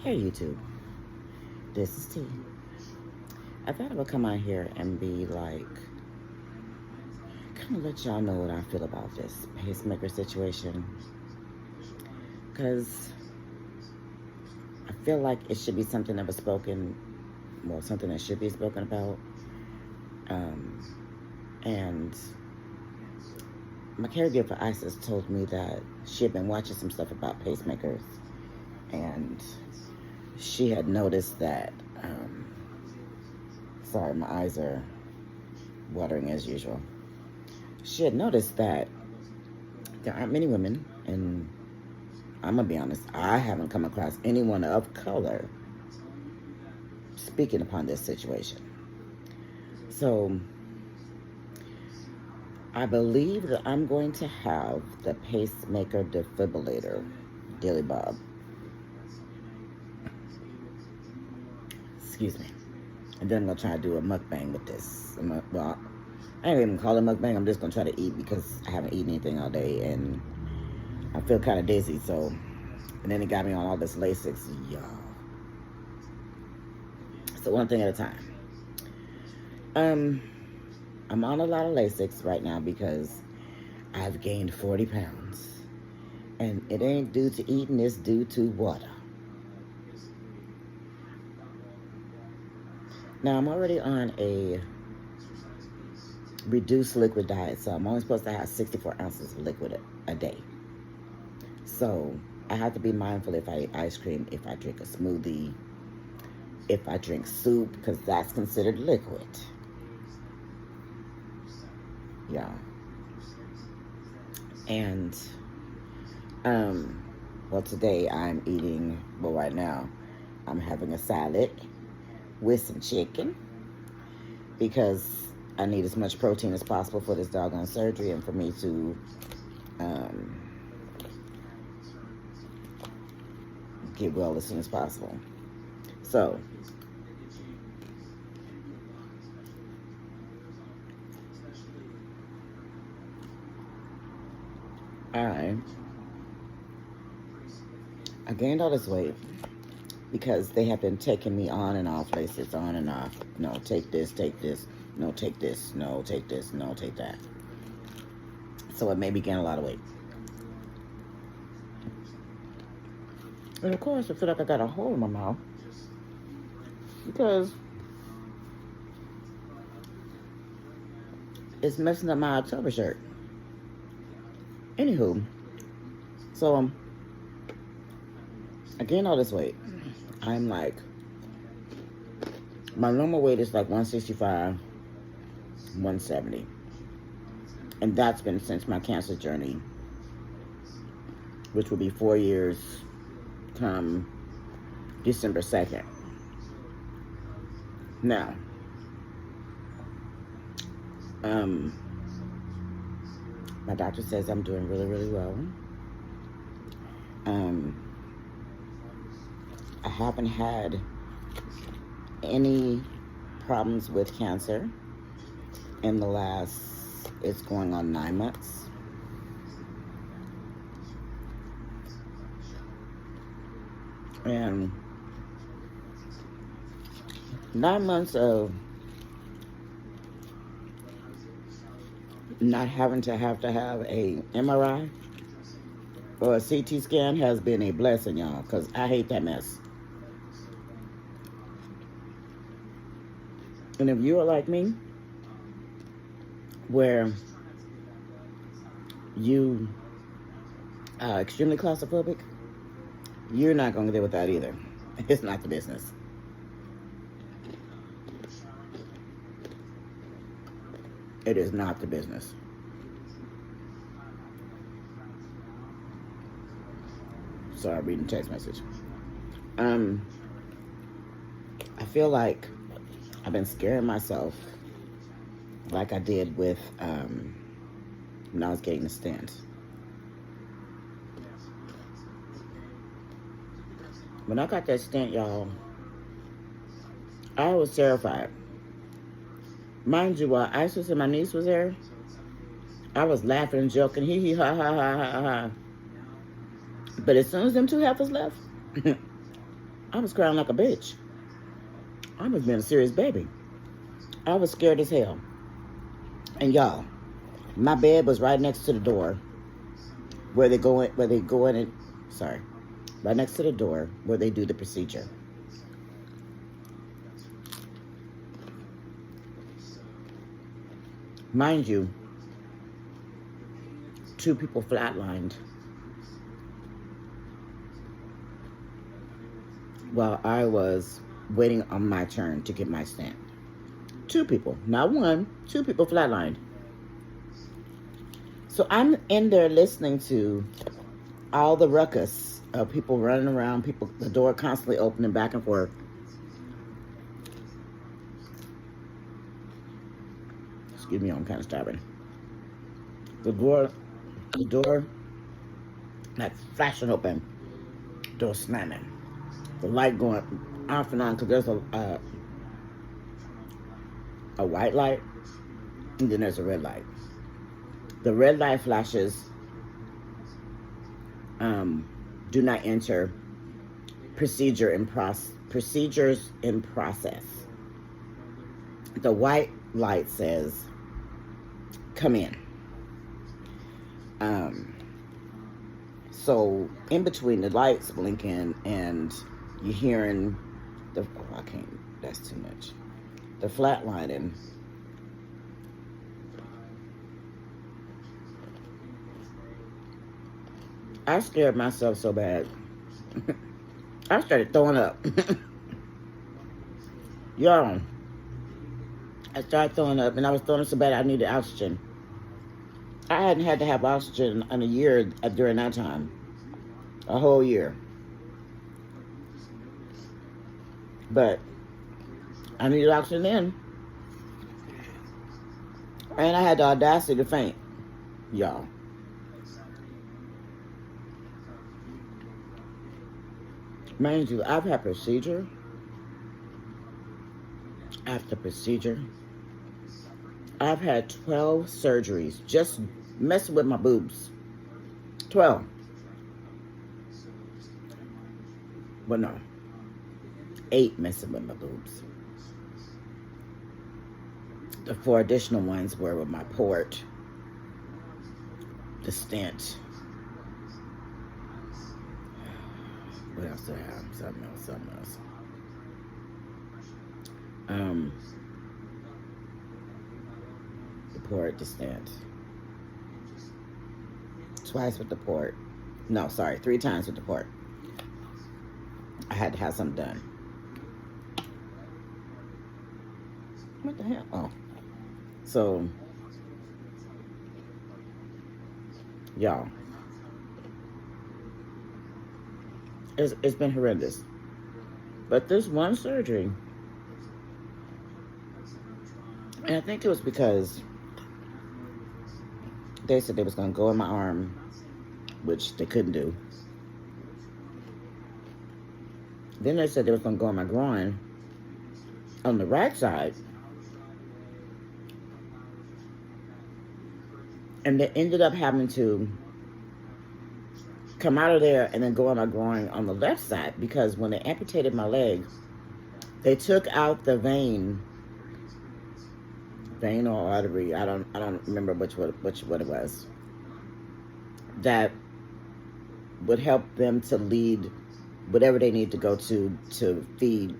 Hey YouTube, this is T. I thought I would come out here and be like, kind of let y'all know what I feel about this pacemaker situation. Because I feel like it should be something that was spoken, well, something that should be spoken about. And my caregiver Isis told me that she had been watching some stuff about pacemakers. And she had noticed that, sorry, my eyes are watering as usual. She had noticed that there aren't many women, and I'm gonna be honest, I haven't come across anyone of color speaking upon this situation. So I believe that I'm going to have the pacemaker defibrillator, Dilly Bob. Excuse me. And then I'm gonna try to do a mukbang with this. Well, I ain't even call it mukbang. I'm just gonna try to eat because I haven't eaten anything all day and I feel kind of dizzy. So, and then it got me on all this Lasix, y'all. So one thing at a time. I'm on a lot of Lasix right now because I've gained 40 pounds, and it ain't due to eating. It's due to water. Now I'm already on a reduced liquid diet, so I'm only supposed to have 64 ounces of liquid a day. So I have to be mindful if I eat ice cream, if I drink a smoothie, if I drink soup, because that's considered liquid. Yeah. And, well, today I'm eating, well, right now, I'm having a salad with some chicken because I need as much protein as possible for this doggone surgery and for me to get well as soon as possible. So, I gained all this weight because they have been taking me on and off places, on and off. No, take this, no, take this, no, take this, no, take that. So it made me gain a lot of weight. And of course, I feel like I got a hole in my mouth because it's messing up my October shirt. Anywho, so I gained all this weight. I'm like, my normal weight is like 165, 170. And that's been since my cancer journey, which will be 4 years come December 2nd. Now, my doctor says I'm doing really, really well. I haven't had any problems with cancer in the last, it's going on 9 months. And 9 months of not having to have a MRI or a CT scan has been a blessing, y'all, because I hate that mess. And if you are like me, where you are extremely claustrophobic, you're not going to deal with that either. It's not the business. It is not the business. Sorry, reading text message. I feel like I've been scaring myself like I did with when I was getting the stent. When I got that stent, y'all, I was terrified. Mind you, while Isis and my niece was there, I was laughing and joking, hee hee ha ha ha ha ha. But as soon as them two heifers left, I was crying like a bitch. I was being a serious baby. I was scared as hell. And y'all, my bed was right next to the door sorry, right next to the door where they do the procedure. Mind you, 2 people flatlined while I was waiting on my turn to get my stent. 2 people, not one, 2 people flatlined. So I'm in there listening to all the ruckus of people running around, people, the door constantly opening back and forth. Excuse me, I'm kind of starving. The door, like flashing open, door slamming, the light going off and on because there's a white light and then there's a red light. The red light flashes, do not enter, procedures in process. The white light says, come in. So in between the lights blinking and you hearing I can't, that's too much. The flatlining. I scared myself so bad. I started throwing up. Y'all, I started throwing up, and I was throwing up so bad I needed oxygen. I hadn't had to have oxygen in a year during that time. A whole year. But I needed oxygen then. And I had the audacity to faint, y'all. Mind you, I've had procedure after procedure. I've had 12 surgeries just messing with my boobs. 12. Well, no. 8 messing with my boobs. The 4 additional ones were with my port, the stent. What else do I have? Something else. The port, the stent. Twice with the port. No, sorry, 3 times with the port. I had to have something done. What the hell? Oh. So, y'all, it's been horrendous. But this one surgery, and I think it was because they said they was going to go in my arm, which they couldn't do. Then they said they was going to go in my groin on the right side. And they ended up having to come out of there and then go on my groin on the left side, because when they amputated my leg, they took out the vein or artery. I don't remember which what it was, that would help them to lead whatever they need to go to feed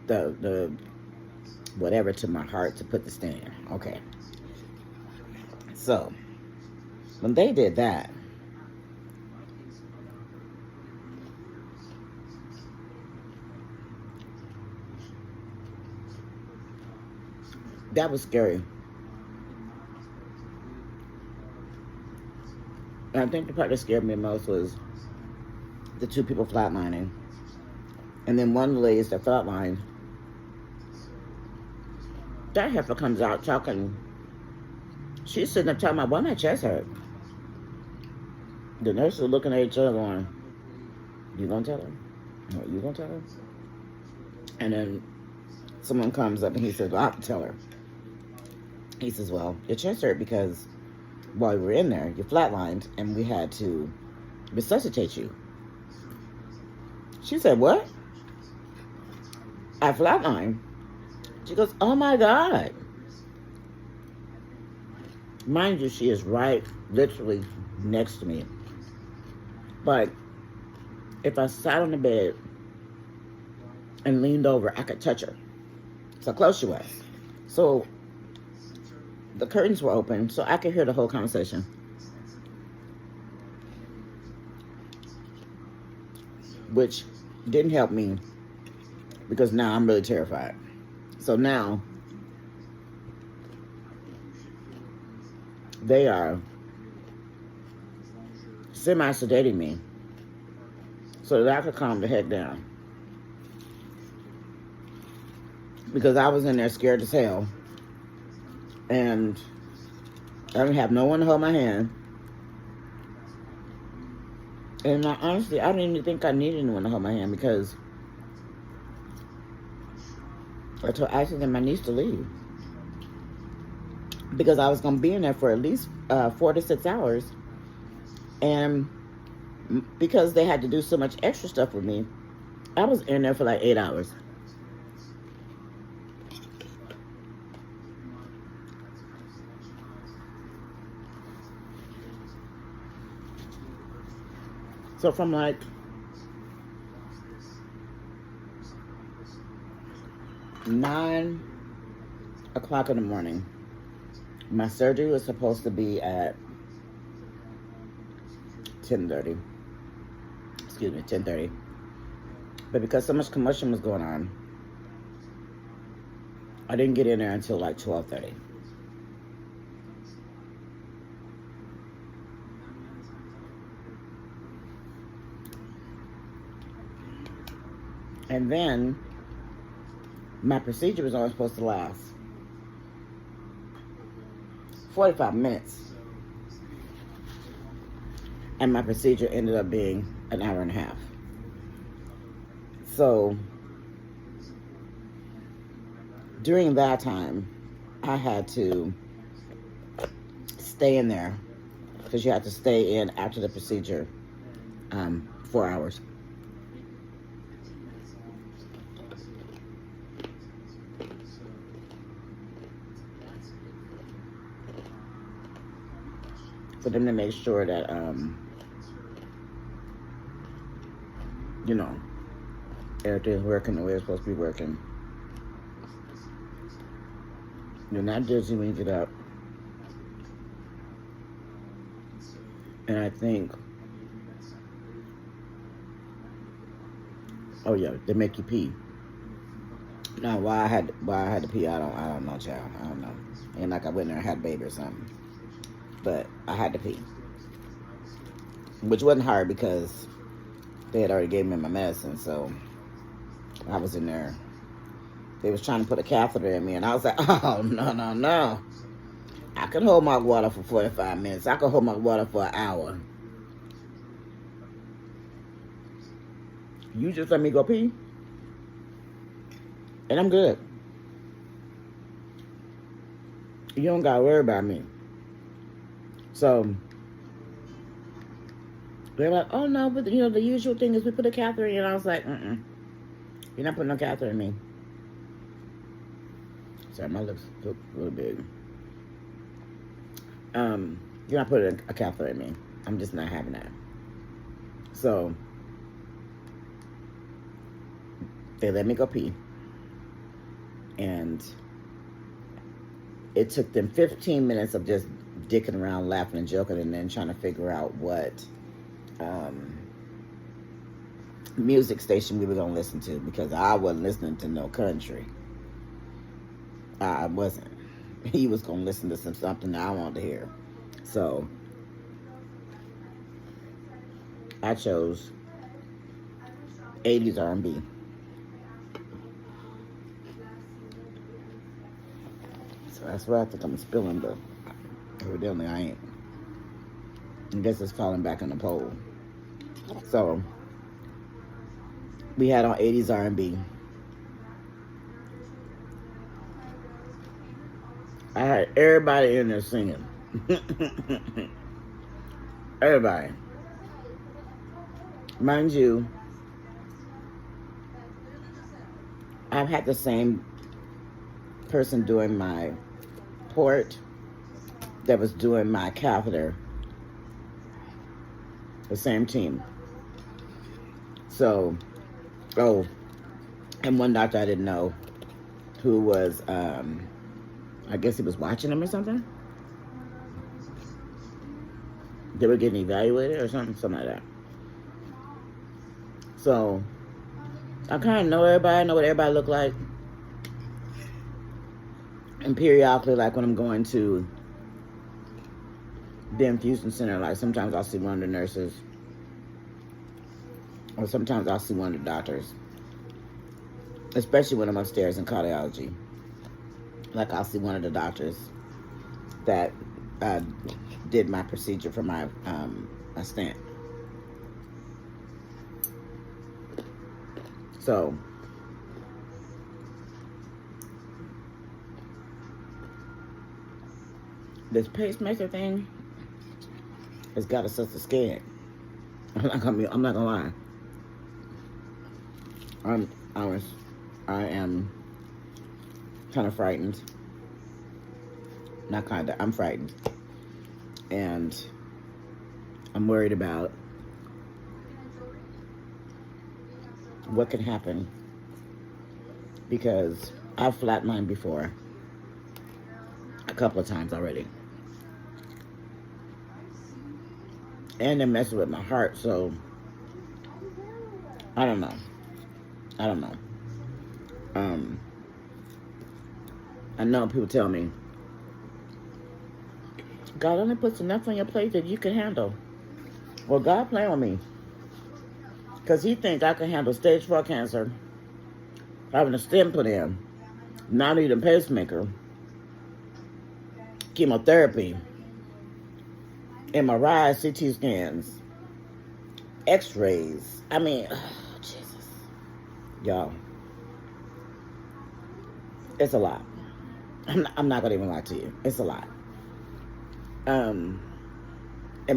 the whatever to my heart to put the stent in. Okay. So when they did that, that was scary. And I think the part that scared me most was the 2 people flatlining. And then one of the ladies that flatlined, that heifer comes out talking. She's sitting up talking about, why my chest hurt? The nurses are looking at each other going, you gonna tell her? No, you gonna tell her? And then someone comes up and he says, well, I can tell her. He says, well, your chest hurt because while you were in there, you flatlined and we had to resuscitate you. She said, what? I flatlined. She goes, oh my God. Mind you, she is right, literally next to me. But if I sat on the bed and leaned over, I could touch her. So close she was. So the curtains were open, so I could hear the whole conversation. Which didn't help me because now I'm really terrified. So now they are semi-sedating me so that I could calm the heck down. Because I was in there scared as hell. And I didn't have no one to hold my hand. And honestly, I didn't even think I needed anyone to hold my hand because I told Ashley and my niece to leave. Because I was going to be in there for at least 4 to 6 hours. And because they had to do so much extra stuff with me, I was in there for like 8 hours. So from like 9 o'clock in the morning, my surgery was supposed to be at 10:30. Excuse me, 10:30. But because so much commotion was going on, I didn't get in there until like 12:30. And then my procedure was only supposed to last 45 minutes. And my procedure ended up being an hour and a half. So during that time, I had to stay in there because you have to stay in after the procedure 4 hours. For them to make sure that, you know, everything's working the way it's supposed to be working. You're not dizzy when you get up. And I think, oh yeah, they make you pee. Now why I had to pee, I don't know, child. I don't know. Ain't like I went there and had a baby or something. But I had to pee. Which wasn't hard because they had already gave me my medicine, so I was in there. They was trying to put a catheter in me, and I was like, oh, no. I can hold my water for 45 minutes. I can hold my water for an hour. You just let me go pee, and I'm good. You don't got to worry about me. So they're like, oh no, but you know, the usual thing is we put a catheter in. And I was like, you're not putting no catheter in me. Sorry, my lips look a little big. You're not putting a catheter in me. I'm just not having that. So they let me go pee. And it took them 15 minutes of just dicking around, laughing and joking, and then trying to figure out what music station we were going to listen to, because I wasn't listening to no country. I wasn't. He was going to listen to something that I wanted to hear. So I chose 80s R&B. So that's what I think I'm spilling, but evidently I ain't. I guess it's falling back on the pole. So we had on 80s R&B. I had everybody in there singing. Everybody. Mind you, I've had the same person doing my port that was doing my catheter. The same team. So, oh, and one doctor I didn't know who was, I guess he was watching them or something. They were getting evaluated or something like that. So, I kind of know everybody, know what everybody look like. And periodically, like when I'm going to the infusion center, like sometimes I'll see one of the nurses. Or sometimes I'll see one of the doctors. Especially when I'm upstairs in cardiology. Like I'll see one of the doctors that did my procedure for my stent. So, this pacemaker thing has got us such a scared. I'm not gonna lie. I am kind of frightened. Not kind of, I'm frightened. And I'm worried about what can happen, because I've flatlined before a couple of times already. And they're messing with my heart, so I don't know. I know people tell me, God only puts enough on your plate that you can handle. Well, God playing with me, because he thinks I can handle stage 4 cancer, having a stent put in, not needing a pacemaker, chemotherapy, MRIs, CT scans, X-rays. I mean, oh, Jesus. Y'all, it's a lot. I'm not going to even lie to you. It's a lot. And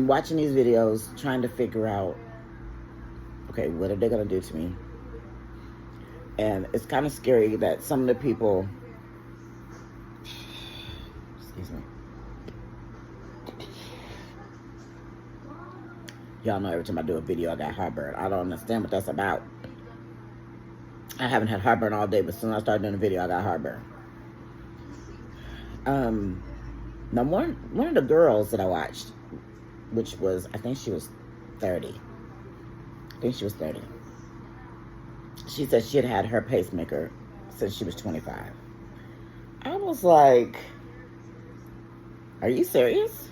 watching these videos, trying to figure out, okay, what are they going to do to me? And it's kind of scary that some of the people, excuse me, y'all know every time I do a video, I got heartburn. I don't understand what that's about. I haven't had heartburn all day, but as soon as I started doing a video, I got heartburn. Now one of the girls that I watched, which was, I think she was 30. She said she had had her pacemaker since she was 25. I was like, are you serious?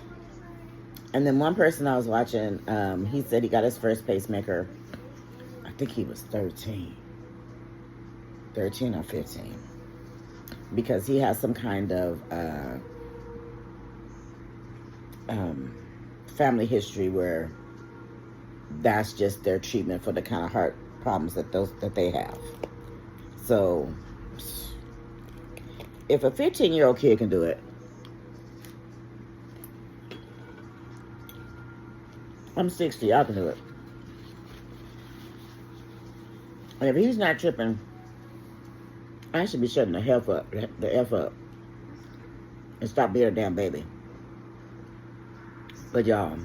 And then one person I was watching, he said he got his first pacemaker, I think he was 13 or 15. Because he has some kind of family history where that's just their treatment for the kind of heart problems that they have. So if a 15-year-old kid can do it, I'm 60, I can do it. And if he's not tripping, I should be shutting the F up and stop being a damn baby. But y'all,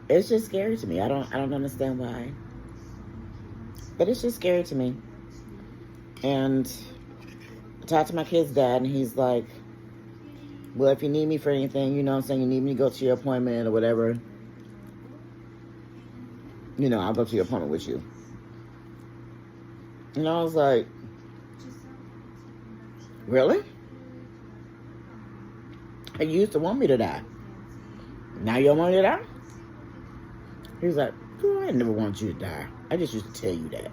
it's just scary to me. I don't understand why, but it's just scary to me. And I talked to my kid's dad, and he's like, well, if you need me for anything, you know what I'm saying, you need me to go to your appointment or whatever, you know, I'll go to your appointment with you. And I was like, really? You used to want me to die. Now you don't want me to die? He was like, girl, I never want you to die. I just used to tell you that.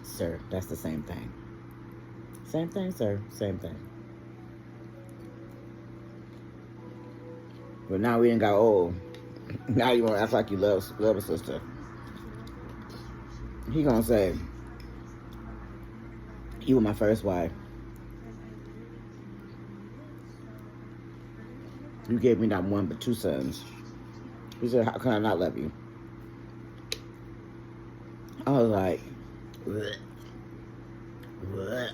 Sir, that's the same thing. Same thing, sir. Same thing. But now we ain't got old. Now you want to act like you love a sister. He gonna say, you were my first wife. You gave me not one but two sons. He said, how can I not love you? I was like, bleh, bleh,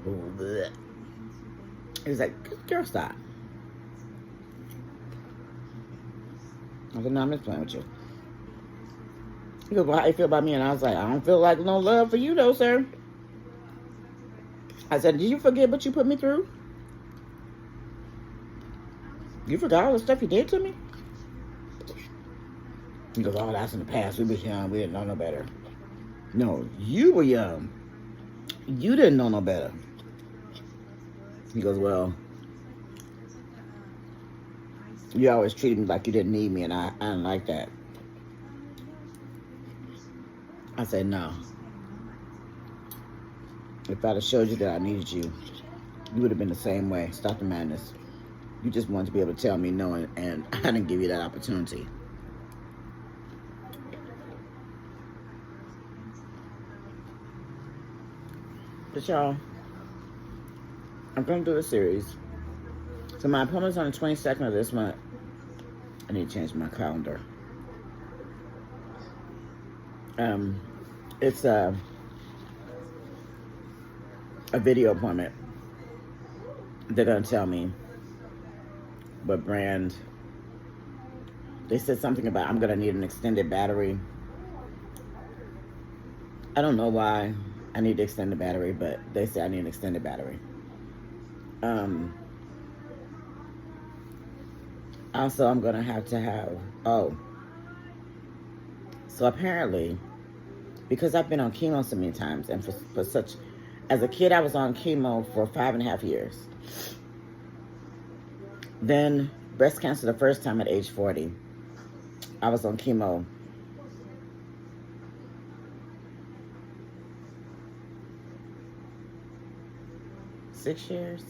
bleh. He was like, girl, stop. I said, no, I'm just playing with you. He goes, well, how you feel about me? And I was like, I don't feel like no love for you, though, sir. I said, did you forget what you put me through? You forgot all the stuff you did to me? He goes, oh, that's in the past. We were young. We didn't know no better. No, you were young. You didn't know no better. He goes, well, you always treated me like you didn't need me, and I didn't like that. I said, no. If I'd have showed you that I needed you, you would have been the same way. Stop the madness. You just wanted to be able to tell me no, and I didn't give you that opportunity. But y'all, I'm going to do a series. So my appointment's on the 22nd of this month. I need to change my calendar. It's a video appointment. They're going to tell me what brand. They said something about I'm going to need an extended battery. I don't know why I need to extend the battery, but they say I need an extended battery. Also, I'm going to have, so apparently, because I've been on chemo so many times, and for such, as a kid, I was on chemo for 5.5 years. Then breast cancer the first time at age 40. I was on chemo 6 years.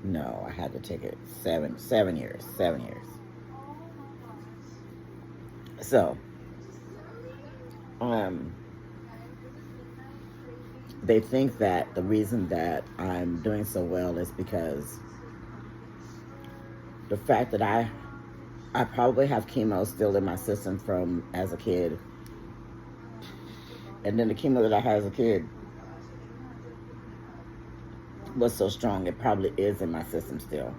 No, I had to take it 7 years. 7 years. So, they think that the reason that I'm doing so well is because the fact that I probably have chemo still in my system from as a kid. And then the chemo that I had as a kid was so strong, it probably is in my system still.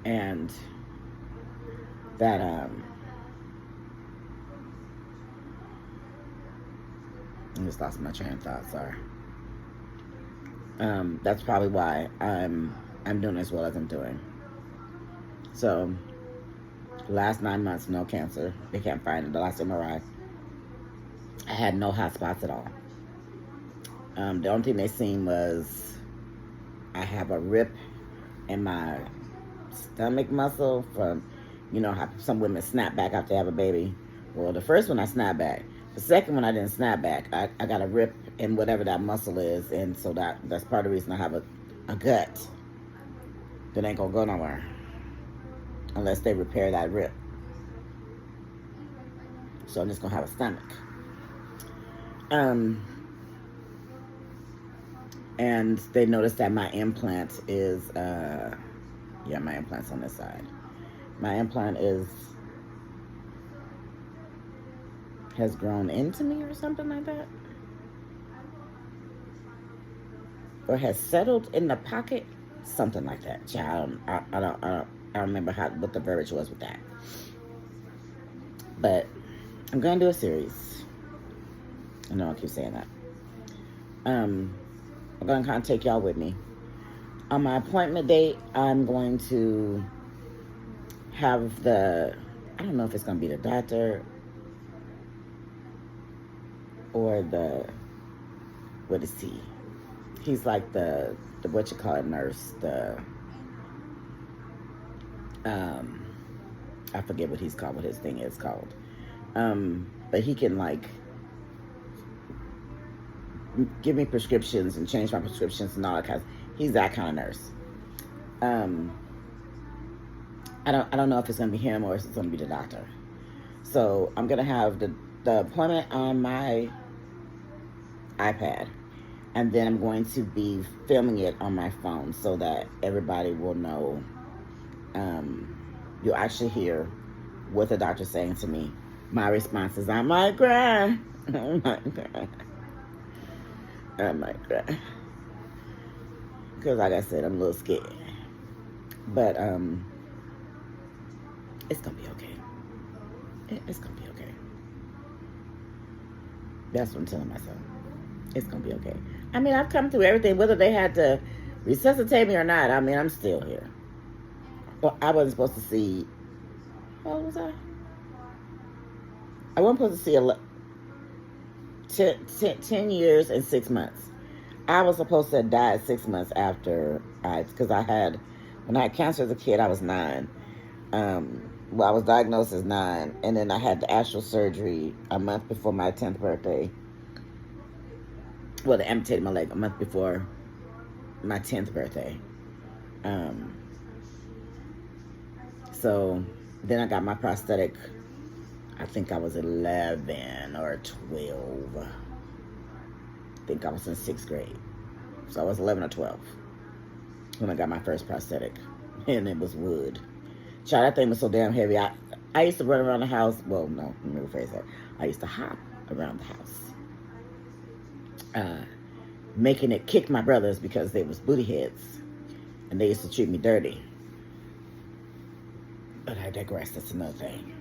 And that, I just lost my train of thought, sorry. That's probably why I'm doing as well as I'm doing. So, last 9 months, no cancer. They can't find it. The last MRI, I had no hot spots at all. The only thing they seen was I have a rip in my stomach muscle from, you know, how some women snap back after they have a baby. Well, the first one I snapped back. The second one I didn't snap back. I got a rip in whatever that muscle is, and so that's part of the reason I have a gut that ain't gonna go nowhere unless they repair that rip. So I'm just gonna have a stomach. And they noticed that my implant is, my implant's on this side. My implant has grown into me or something like that. Or has settled in the pocket, something like that. Child, I don't remember what the verbiage was with that. But I'm gonna do a series. I know I keep saying that. I'm gonna kind of take y'all with me. On my appointment date, I'm going to have I don't know if it's gonna be the doctor or what is he? He's like the what you call it, nurse, I forget what he's called, what his thing is called. But he can like give me prescriptions and change my prescriptions and all that kind of, he's that kind of nurse. I don't know if it's gonna be him or if it's gonna be the doctor. So I'm gonna have the appointment on my iPad, and then I'm going to be filming it on my phone so that everybody will know you'll actually hear what the doctor's saying to me. My response is, I might cry. I might cry. I might cry. Because like I said, I'm a little scared. But it's going to be okay. It's going to be okay. That's what I'm telling myself. It's going to be okay. I mean, I've come through everything, whether they had to resuscitate me or not. I mean, I'm still here. Well, I wasn't supposed to see... How old was I? I wasn't supposed to see 10 years and 6 months. I was supposed to have died 6 months after because when I had cancer as a kid, I was 9. Well, I was diagnosed as 9, and then I had the actual surgery a month before my 10th birthday. Well, they amputated my leg a month before my 10th birthday. So then I got my prosthetic. I think I was 11 or 12. I think I was in 6th grade. So I was 11 or 12 when I got my first prosthetic. And it was wood. Child, that thing was so damn heavy. I used to run around the house. Well, no, let me rephrase that. I used to hop around the house. Making it kick my brothers because they was booty heads. And they used to treat me dirty. But I digress. That's another thing.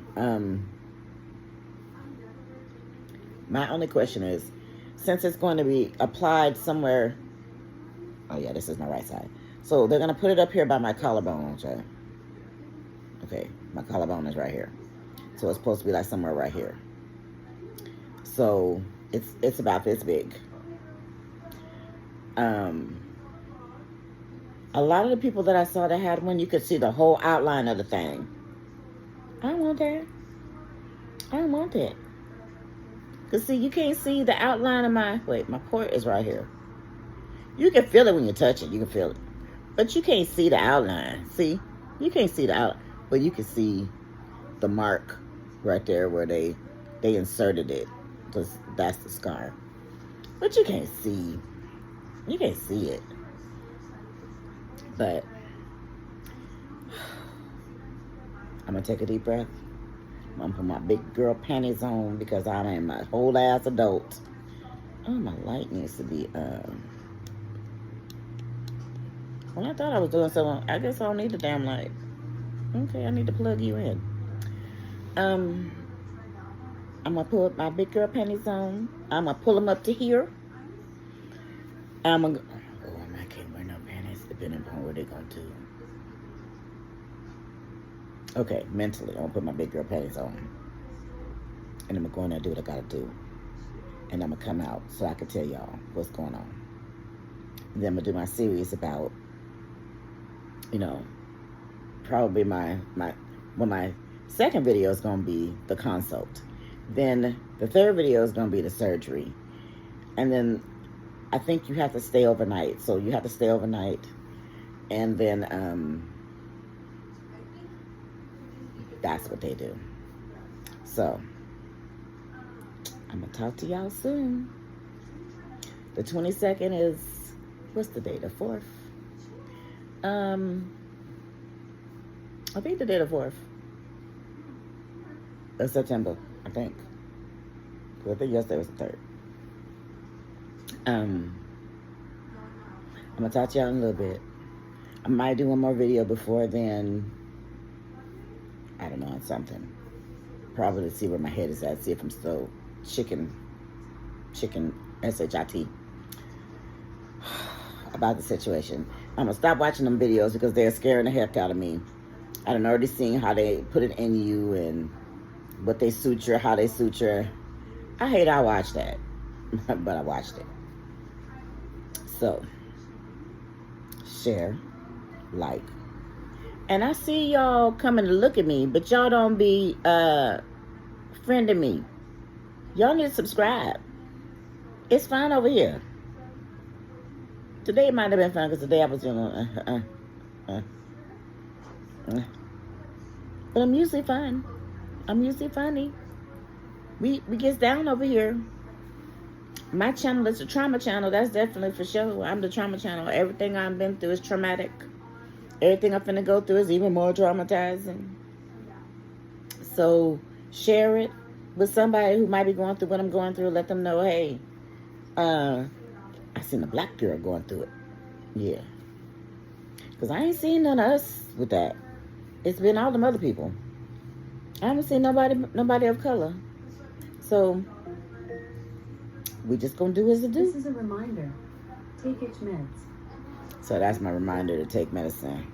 My only question is, since it's going to be applied somewhere... Oh, yeah, this is my right side. So they're going to put it up here by my collarbone, okay? Okay, my collarbone is right here. So it's supposed to be like somewhere right here. So it's about this big. A lot of the people that I saw that had one, you could see the whole outline of the thing. I don't want that. I don't want that. Because, see, you can't see the outline of my... Wait, my port is right here. You can feel it when you touch it. You can feel it. But you can't see the outline. See? You can't see the outline. But you can see the mark right there where they inserted it. That's the scar. But you can't see. You can't see it. But I'm going to take a deep breath. I'm going to put my big girl panties on because I am a whole ass adult. Oh, my light needs to be... Well, I thought I was doing something. I guess I don't need the damn light. Okay, I need to plug you in. I'm going to put my big girl panties on. I'm going to pull them up to here. I'm going to... Oh, I can't wear no panties depending upon what they're going to do. Okay, mentally, I'm going to put my big girl panties on. And I'm going to go in there and do what I got to do. And I'm going to come out so I can tell y'all what's going on. And then I'm going to do my series about, you know, probably my second video is going to be the consult. Then the third video is going to be the surgery. And then I think you have to stay overnight. So you have to stay overnight. And then that's what they do. So I'm going to talk to y'all soon. The 22nd is, what's the date? The 4th? I think the day of the 4th of September, I think. I think yesterday was the 3rd. I'm going to talk to y'all in a little bit. I might do one more video before then. I don't know, on something. Probably to see where my head is at. See if I'm still chicken, S-H-I-T, about the situation. I'm going to stop watching them videos because they're scaring the heck out of me. I done already seen how they put it in you and what they suture, how they suture. I hate I watched that, but I watched it. So, share, like. And I see y'all coming to look at me, but y'all don't be friending me. Y'all need to subscribe. It's fine over here. Today it might have been fun because today I was doing but I'm usually fun. I'm usually funny. We get down over here. My channel is the trauma channel. That's definitely for sure. I'm the trauma channel. Everything I've been through is traumatic. Everything I'm finna go through is even more traumatizing. So share it with somebody who might be going through what I'm going through. Let them know, hey, I seen a black girl going through it. Yeah. Because I ain't seen none of us with that. It's been all them other people. I haven't seen nobody of color. So we just gonna do as it do. This is a reminder. Take itch meds. So that's my reminder to take medicine.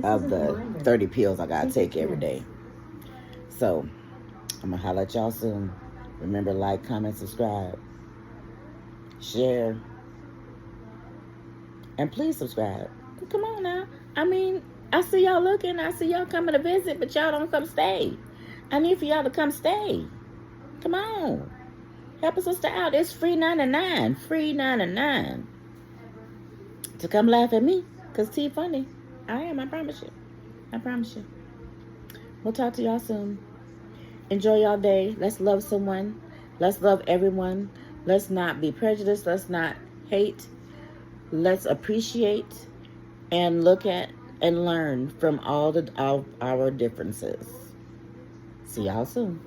Of the 30 pills I gotta take every day. So I'm gonna holler at y'all soon. Remember, like, comment, subscribe, share, and please subscribe. Come on now. I mean, I see y'all looking. I see y'all coming to visit, but y'all don't come stay. I need for y'all to come stay. Come on. Help a sister out. It's free 99. Free 99. To come laugh at me. Because T funny. I am. I promise you. I promise you. We'll talk to y'all soon. Enjoy y'all day. Let's love someone. Let's love everyone. Let's not be prejudiced. Let's not hate. Let's appreciate and look at and learn from all our differences. See y'all soon.